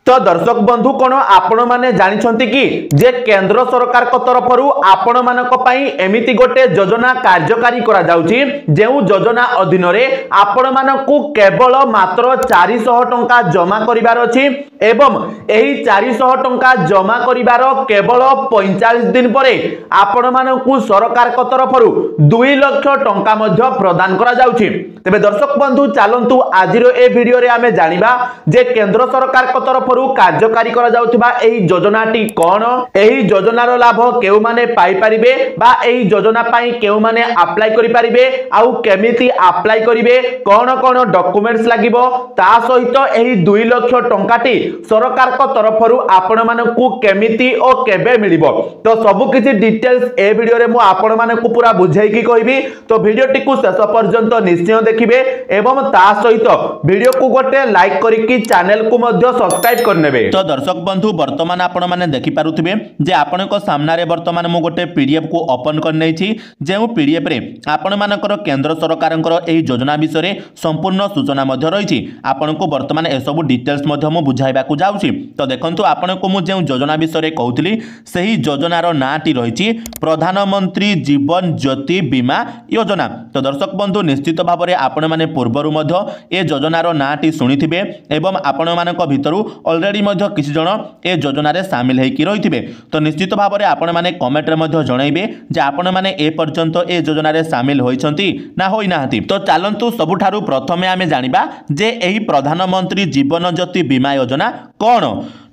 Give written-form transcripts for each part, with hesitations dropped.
तो दर्शक बंधु कौन आपण माने जानिछंती कि जे केंद्र सरकार को तरफरु आपण मानक पई एमिति गोटे योजना कार्यकारी करा जाउची जेउ योजना अधीन रे आपण मानकु केवल मात्र 400 टंका जमा करिवार अछि एवं एही 400 टंका जमा करिवार केवल 45 दिन परे आपण मानकु सरकार को तरफरु 2 लाख टंका मध्य प्रदान करा जाउची। तेबे दर्शक बंधु चलंतु आजिरो ए वीडियो रे आमे जानिबा जे केंद्र सरकार को तरफरु कार्यकारी करा जाउथिबा एही योजनाटी कोन, एही योजनार लाभ केउ माने पाई परिबे बा एही योजना पई केउ माने अप्लाई करि परिबे आउ केमिति अप्लाई करिवे कोन कोन डॉक्यूमेंट्स लागिबो ता सहित एही 2 लाख टंकाटी सरकार को तरफरु आपण मानकु केमिति ओ केबे मिलिबो तो सब किछि डिटेल्स ए वीडियो रे मु आपण मानकु पूरा बुझाई की कहबी। तो वीडियोटी को शेष पर्यंत निश्चय देखिबे एवं ता सहित वीडियो को गोटे लाइक करिकि चैनल को मध्य सब्सक्राइब करनेबे। तो दर्शक बंधु वर्तमान आपण माने देखि पारुथिबे जे आपण को सामना रे वर्तमान मु गोटे पीडीएफ को ओपन कर नै छी जेउ पीडीएफ रे आपण मानकर केंद्र सरकारनकर एही योजना विषय रे संपूर्ण सूचना मध्य रहिछि। आपण को वर्तमान ए सब डिटेल्स मध्य मु बुझाइबा को जाउछि। तो देखंतु आपण को मु जेउ योजना विषय रे कहउतली सेही योजनार नाटी रहिछि प्रधानमंत्री जीवन ज्योति बीमा योजना। तो दर्शक बंधु निश्चित भाव में आपण माने पूर्वरु मध्य ए योजनार नाटी सुनिथिबे एवं आपण मानक भितरु ऑलरेडी मध्य किछि जण ए योजना रे शामिल हेकि रहिथिबे। तो निश्चित भाव में आपण माने कमेंट रे मध्य जणाइबे जे आपण माने ए पर्यंत ए योजना रे शामिल होइछंती ना होई नाहंती। तो चलंतु सबुठारु प्रथमे आमे जानिबा जे एही प्रधानमंत्री जीवन ज्योति बीमा योजना कोन।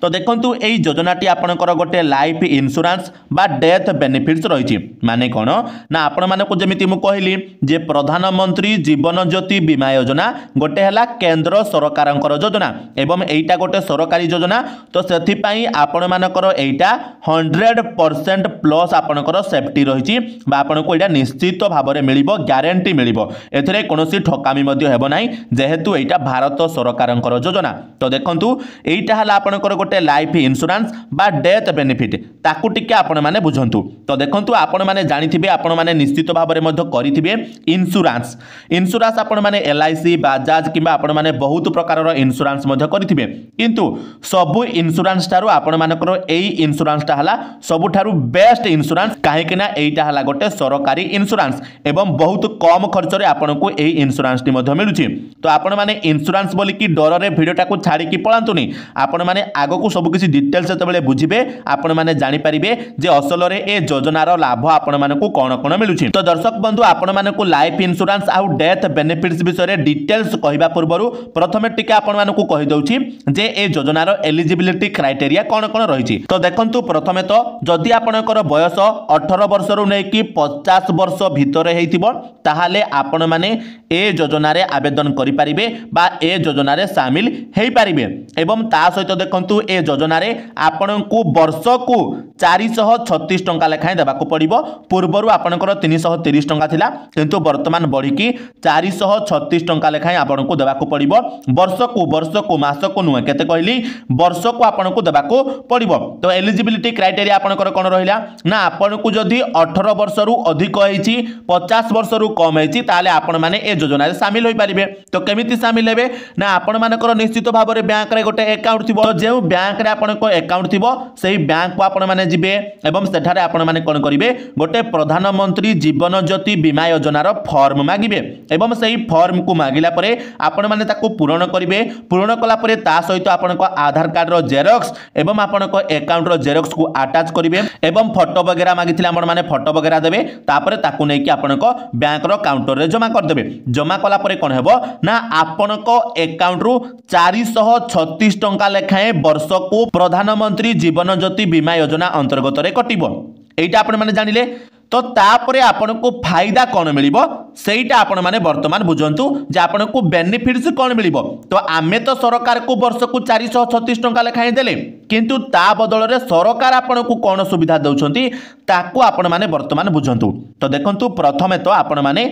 तो देखंतु एही योजनाटी आपणकर गोटे लाइफ इंश्योरेंस बा डेथ बेनिफिट्स रहिछि माने कोन ना आपण मानको जेमिति मु कहली जे प्रधानमंत्री जीवन ज्योति बीमा योजना गोटे हला केंद्र सरकारंकर योजना एवं एइटा गोटे सरकारी योजना। तो सेथि पई आपण मानकर एइटा 100% प्लस आपणकर सेफ्टी रहिछि बा आपनको एइटा निश्चित भाव में मिलिबो ग्यारंटी मिलिबो एथरे कोनोसी ठकामी मध्ये हेबो नाही जेहेतु एइटा भारत सरकारंकर योजना। तो देखंतु एइटा हला आपणकर गोटे लाइफ इंश्योरेंस बा डेथ बेनिफिट ताकू टिके आपण माने बुझंतु। तो देखंतु आपण माने जानिथिबे आपण माने निश्चित भाव में मध्य करिथिबे इंश्योरेंस आपण माने एलआईसी बाजाज किबा आपण माने बहुत प्रकारर इंश्योरेंस मध्य करिथिबे किंतु सबु इंश्योरेंस तारु आपण मानकर एई इंश्योरेंस ता हला सबुठारु बेस्ट इंश्योरेंस काहे कि ना एइटा हला गोटे सरकारी इंश्योरेंस एवं बहुत कम खर्च रे आपनको एई इंश्योरेंस टी मध्य मिलुची। तो आपण माने इंश्योरेंस बोली कि डर रे वीडियोटा को छाड़ी कि पळांतुनी आपण माने आगो को सब किसी डिटेल्स जतबेले बुझिबे आपण माने जानि परिबे जे असल रे ए योजनार लाभ आपण मानकु कोन कोन मिलुची। तो दर्शक बंधु आपण मानकु लाइफ इंश्योरेंस आउ डेथ बेनिफिट्स विषय रे डिटेल्स कहिबा पूर्वरु प्रथमे टिके आपण मानकु कहि दउची जे ए योजनार एलिजिबिलिटी क्राइटेरिया कोन कोन रहिची। तो देखंतु प्रथमे तो जदि आपणकर बयस 18 वर्ष रु नै कि 50 वर्ष भितरे हेइतिबो ताहाले आपण माने ए योजना रे आवेदन करि परिबे बा ए योजना रे शामिल हेइ परिबे एवं ता सहित देखंतु ए योजना रे आपणकु वर्षकु 436 टंका लेखाय देबाकू पड़िबो। पूर्वरु आपणकर 330 टंका थिला किंतु वर्तमान बढ़ी की 436 टंका लेखाय आपणकु देबाकू पड़िबो वर्षकु मासकु नुहे केते कहली वर्षकु आपणकु देबाकू पड़िबो। तो एलिजिबिलिटी क्राइटेरिया आपणकर कोन रहिला ना आपणकु जदी 18 वर्ष रु अधिक हेछि 50 वर्ष रु कम हेछि ताले आपण माने ए योजना रे शामिल होई परिबे। तो केमिति शामिल हेबे ना आपण मानकर निश्चित भाव रे बैंक रे गोटे अकाउंट थिबो जे बैंक रे आपनको अकाउंट थिबो सेही बैंक को आपण माने जिबे एवं सेठारे आपण माने कोन करिवे गोटे प्रधानमंत्री जीवन ज्योति बीमा योजनार फॉर्म मागिबे एवं सेही फॉर्म को मागिला परे आपण माने ताको पूर्ण करिवे। पूर्ण कला परे ता सहित आपनको आधार कार्ड रो जेरॉक्स एवं आपनको अकाउंट रो जेरॉक्स को अटैच करिवे एवं फोटो वगैरह मागिथिला आपण माने फोटो वगैरह देबे तापरे ताको नै कि आपनको बैंक रो काउंटर रे जमा कर देबे। जमा कला परे कोन हेबो ना आपनको अकाउंट रु 436 टंका लेखाए वर्ष को प्रधानमंत्री जीवन ज्योति बीमा योजना अंतर्गत रे कटिबो। एइटा आपण माने जानिले तो तापरे आपनको फायदा कोन मिलिबो सेइटा आपण माने वर्तमान बुझंतु जे आपनको बेनिफिट्स कोन मिलिबो। तो आमे तो सरकार को वर्ष को 436 टंका लेखाए देले किंतु ता बदल रे सरकार आपनको कोन सुविधा दउछंती ताकू आपण माने वर्तमान बुझंतु। तो देखंतु प्रथमे तो आपण माने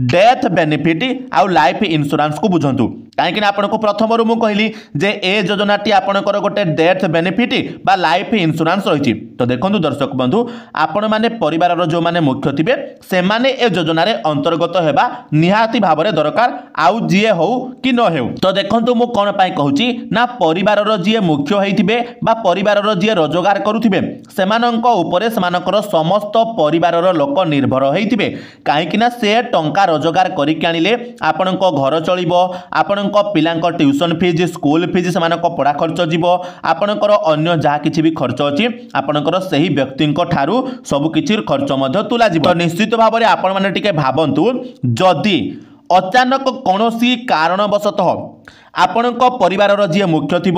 डेथ बेनिफिट आउ लाइफ इंश्योरेंस को बुझंतु काहे कि आपनको प्रथम रु मु कहली जे ए योजनाटी आपनकर गोटे डेथ बेनिफिट बा लाइफ इंश्योरेंस रहिछि। तो देखंतु दर्शक बंधु आपण माने परिवार रो जो माने मुख्य थिबे से माने ए योजना रे अंतर्गत हेबा निहाती भाबरे दरकार आउ जीए हो कि न हेउ। तो देखंतु मु कोन पाई कहूची ना परिवार रो जीए मुख्य होइथिबे बा परिवार रो जीए रोजगार करूथिबे सेमानंको उपरे सेमानकर समस्त परिवार रो लोक निर्भर होइथिबे काहेकि ना से टंका रोजगार करिक आनिले आपणको घर चलिबो आपणको पिलांको ट्यूशन फीस स्कूल फीस सेमानको पढ़ा खर्च जीवो आपणकर अन्य जहा किछि भी खर्च अछि आपणकर सही व्यक्तिंको ठारू सब किछि खर्च मध्य तुला जीवो। तो निश्चित भाबरे आपण माने टिके भाबंतु जदि अचानक कौनसी कारणवशतः आपणक परिवार जी मुख्य थी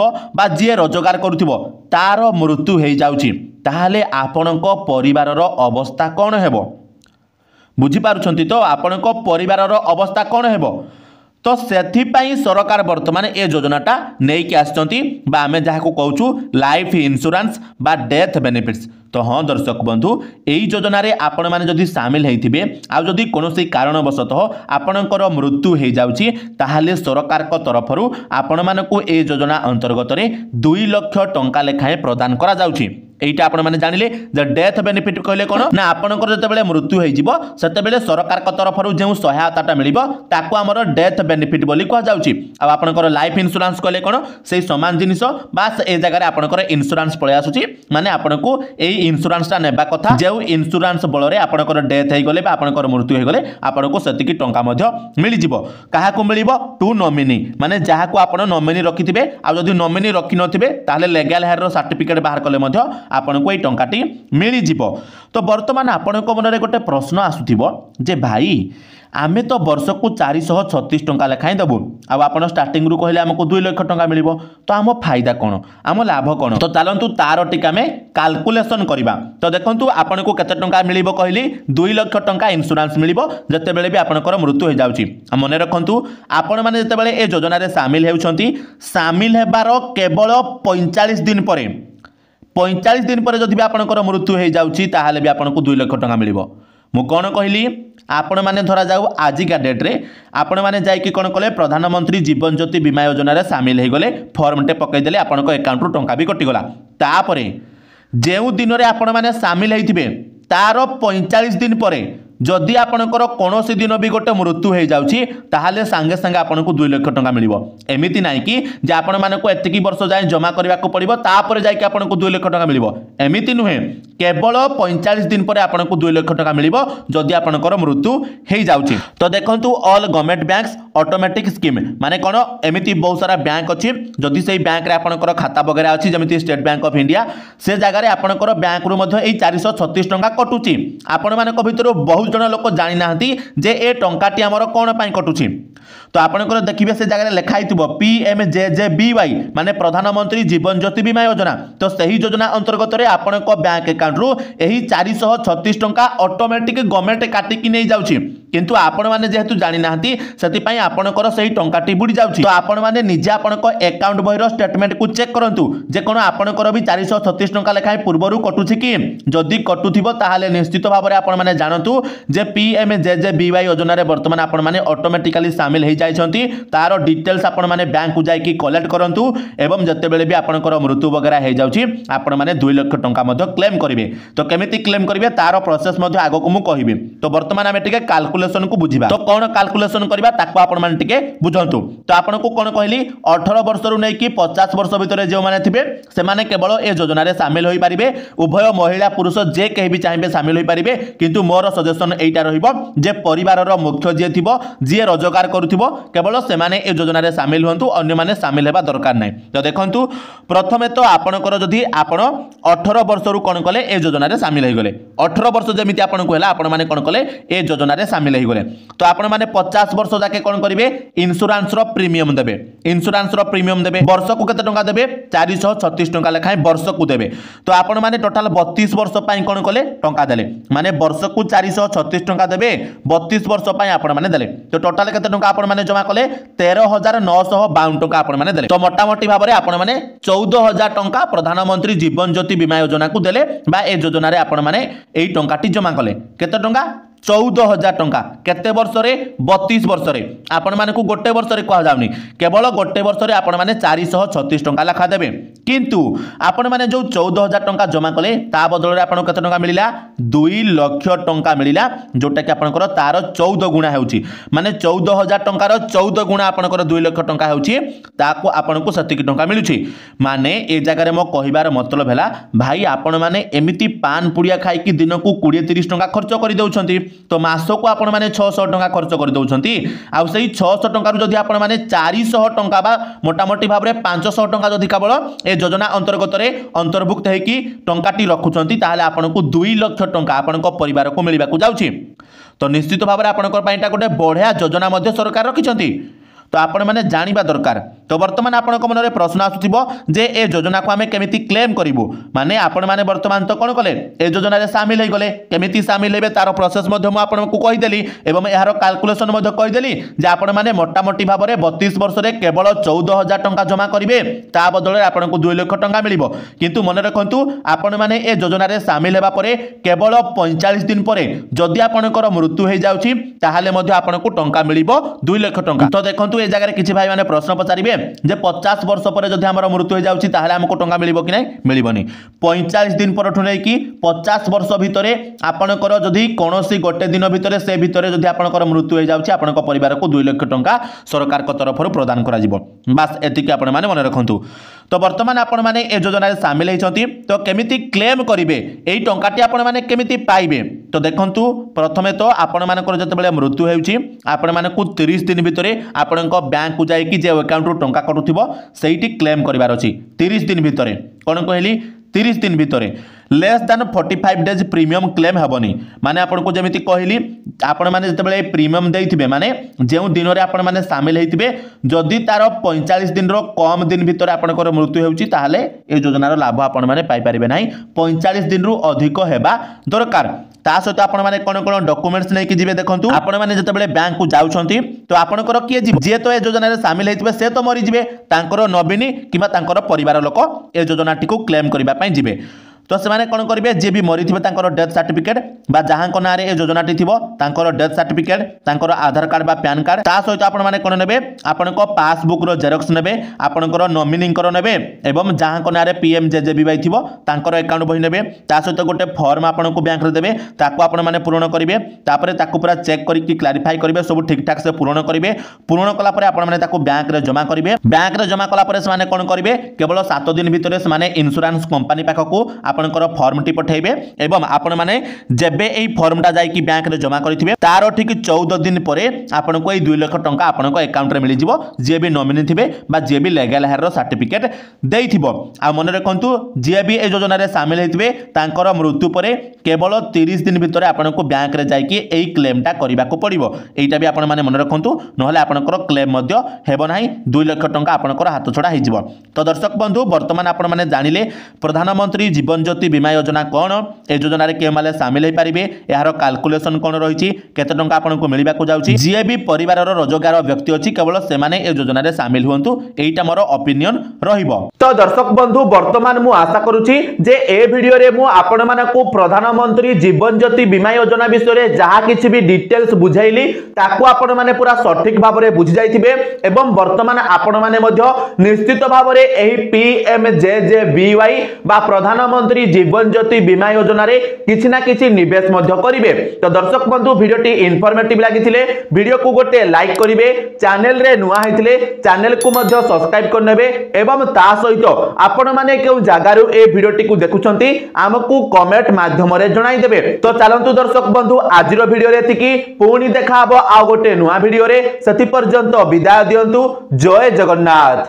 जी रोजगार करुथिबो तार मृत्यु हो जाउची ताहले आपणक परिवार अवस्था कौन हेबो बुझिपारुछंती। तो आपणक परिवार अवस्था कौन हेबो तो सेथिपाई सरकार वर्तमान ए योजनाटा नेइकी आछंती बा आमे जाहाको कहूछु लाइफ इंश्योरेंस बा डेथ बेनिफिट्स। तो हाँ दर्शक बंधु यही योजना रे आपण माने जदि शामिल होइथिबे आ जदि कोनोसी कारणवशतः आपणकर मृत्यु हो जाउची ताहाले सरकार को तरफरु आपण मानकु ए योजना अंतर्गत रे 2 लाख टंका लेखाए प्रदान करा जाउची। एटा आपण माने जानिले जे डेथ बेनिफिट कहले कोन ना आपणकर जते बेले मृत्यु होई जिवो सेते बेले सरकार को तरफरु जे सहायताटा मिलिबो ताको हमर डेथ बेनिफिट बोली कह जाउची। आ आपणकर लाइफ इंश्योरेंस कहले कोन सेही समान जिनिस बास ए जगह रे आपणकर इंश्योरेंस पळे आसुची माने आपणकु एई इंश्योरेंस ता नेबा कथा जे इंश्योरेंस बल रे आपणकर डेथ हेई गले बा आपणकर मृत्यु हेई गले आपणकु सेतिकी टंका मध्य मिलि जिवो। काहाकु मिलिबो टू नॉमिनी माने जाहाकु आपण नॉमिनी रखिथिबे आ जदि नॉमिनी रखि नथिबे ताले लीगल हेयर रो सर्टिफिकेट बाहर कले मध्य आपनको ये टंकाटी मिली जिवो। तो वर्तमान आपनको मन रे गोटे प्रश्न आसुथिबो जे भाई आमे तो वर्ष को 436 टंका लेखाई देबु आपण स्टार्टिंग रु कहले हमको 2 लाख टंका मिलिबो तो आम फायदा कोन आम लाभ कोन। तो चलंतु तार टिका में कैलकुलेशन करबा। तो देखंतु आपनको केते टंका मिलिबो कहली 2 लाख टंका इंश्योरेंस मिलिबो जते बेले भी आपनकर मृत्यु हो जाउची। मने रखंतु आपण माने जते बेले ए योजना रे शामिल हेउछंती शामिल हेबार केवल 45 दिन परे 45 दिन पर जदि आपनकर मृत्यु हो जाउची ताहाले भी आपनको 2 लाख टंका मिलिबो। मु कोन कहली आपण माने धरा जाऊ आजिका डेट रे आपण माने जाई कि कोन कले प्रधानमंत्री जीवन ज्योति बीमा योजना रे शामिल हे गले फॉर्म टे पकई देले आपनको अकाउंट रु टंका भी कटि गला तापरे जेउ दिन रे आपण माने शामिल हेथिबे तार 45 दिन परे जदि आपणकर कौनसी दिन भी गोटे मृत्यु हो जाउची ताहाले सांगे सांगे आपनको 2 लाख टंका मिलिबो। एमिति नाही कि जे आपण मानको एतिकी वर्ष जाय जमा करबा को पड़िबो तापर जाय कि आपनको 2 लाख टंका मिलिबो एमिति नुहे केवल 45 दिन पर आपनको 2 लाख टंका मिलिबो जदि आपणकर मृत्यु हो जाउची। तो देखंतु all government banks automatic scheme माने कोन एमिति बहुत सारा बैंक अछि जदि सेही बैंक रे आपणकर खाता वगैरह अछि जेमिति स्टेट बैंक ऑफ इंडिया से जगह रे आपणकर बैंक रु मध्ये एई 436 टंका कटुची। आपण मानक भितर बहुत जन लोक जानि नाहंती जे ए टंकाटी हमर कोन पाई कटुची। तो आपणकर देखिबे से जगह लेखा हितबो PMJJBY माने प्रधानमंत्री जीवन ज्योति बीमा योजना। तो सही योजना अंतर्गत रे आपणको बैंक अकाउंट रु एही 436 टंका ऑटोमेटिक गवर्नमेंट काटी कि नै जाउची किंतु आपण माने जेहेतु जानि नाहंती सेति पई आपणकर सही टंकाटी बुडी जाउची। तो आपण माने निजे आपणको अकाउंट बहिरो स्टेटमेंट को चेक करंतु जे कोन आपणकर भी 436 टंका लेखाय पूर्वरु कटुची कि जदि कटुथिबो ताहाले निश्चित भाबरे आपण माने जानतु जे PMJJBY योजना रे वर्तमान आपण माने ऑटोमेटिकली शामिल हे जाइछंती तारो डिटेल्स आपण माने बैंक को जाई कि कलेक्ट करंतु एवं जते बेले भी आपणकर मृत्यु वगैरह हे जाउची आपण माने 2 लाख टंका मध्ये क्लेम करिवे। तो केमिति क्लेम करिवे तारो प्रोसेस मध्ये आगो को मु कहिबे। तो वर्तमान आमे टिके कैलकुलेशन को बुझिबा। तो कोन कैलकुलेशन करबा ताको आपण माने टिके बुझंतु। तो आपण को कोन कहली 18 वर्ष रु नै कि 50 वर्ष भितरे जे माने थिबे से माने केवल ए योजना रे शामिल होई परिबे उभय महिला पुरुष जे केहि भी चाहिबे शामिल होई परिबे किंतु मोर सजेशन एटा रहिबो जे परिवार रो मुख्य जे थिबो जे रोजगार करूथिबो केवल से माने ए योजना रे शामिल होंतु अन्य माने शामिल हेबा दरकार नै। तो देखंतु प्रथमे तो आपणकर जदि आपण 18 वर्ष रु कोन कले ए योजना रे शामिल हे गले 18 वर्ष जेमिति आपण कहला आपण माने कोन कले ए योजना रे शामिल हे गले। तो आपण माने 50 वर्ष जाके कोन करिवे इंश्योरेंस रो प्रीमियम देबे इंश्योरेंस रो प्रीमियम देबे वर्ष को केते टंका देबे 436 टंका लेखाय वर्ष को देबे। तो आपण माने टोटल 32 वर्ष पई कोन कले टंका देले माने वर्ष को 436 टंका देबे 32 वर्ष पई आपण माने देले। तो टोटल केते टंका आपण माने जमा कले 13,952 टंका आपण माने देले। तो मोटा मोटी भाबरे आपण माने 14,000 टंका प्रधानमंत्री जीवन ज्योति बीमा योजना को देले बा ए योजना रे आपण माने एई टंकाटी जमा कले केते टंका 14,000 टंका केते वर्ष रे 32 वर्ष रे आपण माने को गोटे वर्ष रे कहा जाउनी केवल गोटे वर्ष रे आपण माने 436 टंका लेखा देबे किंतु आपण माने जो 14,000 टंका जमा कले ता बदल रे आपण केते टंका मिलिला 2 लाख टंका मिलिला जोटा कि आपनकर तार 14 गुणा हेउची माने 14,000 टंकार 14 गुणा आपनकर 2 लाख टंका हेउची ताको आपनको सतिकी टंका मिलुची माने ए जगह रे मो कहिबार मतलब हैला भाई आपण माने एमिति पान पुड़िया खाई कि दिन को 20-30 टंका खर्च कर दउछंती तो मासो को आपण माने 600 टंका खर्च कर दउछंती आ सही 600 टंका जदि आपण माने 400 टंका बा मोटामोटी भाव रे 500 टंका जदि केवल ए योजना अंतर्गत रे अंतर्भुक्त है कि टंकाटी रखुछंती ताहाले आपनको 2 लाख टंका आपनको परिवार को मिलिबा को जाउची तो निश्चित भाव रे आपनकर पाइटा गोटे बढ़िया योजना मध्य सरकार रखिछंती तो आपण माने जानिबा दरकार तो वर्तमान आपनक मन रे प्रश्न आसुथिबो जे ए योजना को हमें केमिति क्लेम करिवो माने आपण माने वर्तमान तो कोन कले ए योजना रे शामिल होई गले केमिति शामिल हेबे तार प्रोसेस मध्ये म आपन को कहि देली एवं एहारो कैलकुलेशन मध्ये कहि देली जे आपण माने मोटा मोटी भाव रे 32 वर्ष रे केवल 14,000 टंका जमा करिवे ता बदल रे आपन को 2 लाख टंका मिलिबो किंतु मन रखंतु आपण माने ए योजना रे शामिल हेबा परे केवल 45 दिन परे जदि आपनकर मृत्यु हे जाउची ताहाले मध्ये आपन को टंका मिलिबो 2 लाख टंका तो देखंतु ए जगह किसी भाई माने प्रश्न पचारिबे जे 50 वर्ष पर जदि हमर मृत्यु हो जाउची ताहाले हमको टंका मिलिबो कि नै मिलिबोनी 45 दिन पर ठुनै कि 50 वर्ष भितरे आपनकर जदि कोनोसी गोटे दिन भितरे से भितरे जदि आपनकर मृत्यु हो जाउची आपनक परिवार को 2 लाख टंका सरकार को तरफ प्रदान करा जिवो बस एतिके आपण माने मन रखंतु तो वर्तमान आपण माने ए योजना रे शामिल हेचंती तो केमिति क्लेम करिवे एई टंकाटी आपण माने केमिति पाइबे तो देखंतु प्रथमे तो आपण मानकर जते बेले मृत्यु हेउची आपण माने को 30 दिन भितरे आपनक बैंक को जाई कि जे अकाउंट रो टंका कटुथिबो सेहिटी क्लेम करिवार अछि 30 दिन भितरे कोन कहली 30 दिन भितरे less than 45 days premium claim हेबनी माने आपण को जेमिति कहली आपण माने जते बेले प्रीमियम देइथिबे माने जेउ दिन रे आपण माने शामिल हेतिबे जदि तार 45 दिन रो कम दिन भितर आपनकर मृत्यु हेउची ताहाले ए योजना रो लाभ आपण माने पाई परिबे नाही 45 दिन रो अधिक हेबा दरकार ता सहित आपण माने कोन कोन डॉक्यूमेंट्स नै कि जिवे देखंतु आपण माने जते बेले बैंक को जाउछंती तो आपनकर किए जिवे जे तो ए योजना रे शामिल हेतिबे से तो मरि जिवे तांकर नबिनी किबा तांकर परिवार लोक ए योजनाटी को क्लेम करिबा पई जिवे तो से माने कोन करिवे जे भी मरि थिबे तांकर डेथ सर्टिफिकेट बा जहां को नारे ए योजनाटी थिबो तांकर डेथ सर्टिफिकेट तांकर आधार कार्ड बा पैन कार्ड ता सहित आपण माने कोन नेबे आपण को पासबुक रो जेरॉक्स नेबे आपनकर नॉमिनी कर नेबे एवं जहां को नारे पीएमजेजेबीवाई थिबो तांकर अकाउंट बही नेबे ता सहित गोटे फॉर्म आपण को बैंक रे देबे ताको आपण माने पूर्ण करिवे तापरे ताको पूरा चेक करी कि क्लैरिफाई करिवे सब ठीक ठाक से पूर्ण करिवे पूर्ण कला परे आपण माने ताको बैंक रे जमा करिवे बैंक रे जमा कला परे से माने कोन करिवे केवल 7 दिन भितरे से माने इंश्योरेंस कंपनी पाखको आपनकर फॉर्म टी पठेबे एवं आपण माने जेबे एई फॉर्म टा जाई कि बैंक रे जमा करिथिबे तारो ठीक 14 दिन परे आपण को एई 2 लाख टंका आपण को अकाउंट रे मिलि जिवो जे भी नॉमिनी थिबे बा जे भी लीगल हेयर रो सर्टिफिकेट देइथिबो आ मन रखंतु जे भी ए योजना रे शामिल हेथिबे तांकर मृत्यु परे केवल 30 दिन भितरे आपण को बैंक रे जाई कि एई क्लेम टा करिबा को पड़िबो एइटा भी आपण माने मन रखंतु नहले आपनकर क्लेम मध्य हेबो नाही 2 लाख टंका आपनकर हाथ छडा हे जिवो तो दर्शक बंधु वर्तमान आपण माने जानिले प्रधानमंत्री जीवन ज्योति बीमा योजना कौन ए योजना रे के माले शामिल हे परिबे एहारो कैलकुलेशन कोन रहिछि केते टंका आपनको मिलिबा को जाउछि जे भी परिवार रो रोजगार व्यक्ति अछि केवल से माने ए योजना रे शामिल हुंतु एइटा मोर ओपिनियन रहिबो तो दर्शक बंधु वर्तमान मु आशा करूछि जे ए वीडियो रे मु आपण मानकु प्रधानमंत्री जीवन ज्योति बीमा योजना विषय रे जहा किछि भी डिटेल्स बुझाइली ताकू आपण माने पूरा सठिक भाव रे बुझि जाइथिबे एवं वर्तमान आपण माने मध्य निश्चित भाव रे एही पीएमजेजेबीवाई बा प्रधानमंत्री जीवन ज्योति बीमा योजना रे किछि ना किछि निवेश मध्य करिवे तो दर्शक बंधु वीडियोटी इन्फॉर्मेटिव लागिथिले वीडियो को गोटे लाइक करिवे चैनल रे नुआ हेथिले चैनल को मध्य सब्सक्राइब करनेबे एवं ता सहित आपण माने केउ जागारु ए वीडियोटी को देखुछंती हमकु कमेंट माध्यम रे जणाई देबे तो चलंतु दर्शक बंधु आजिरो वीडियो रे तिकी पुणी देखा हबो आ गोटे नुआ वीडियो रे सति पर्यंत विदाय दियंतु जय जगन्नाथ।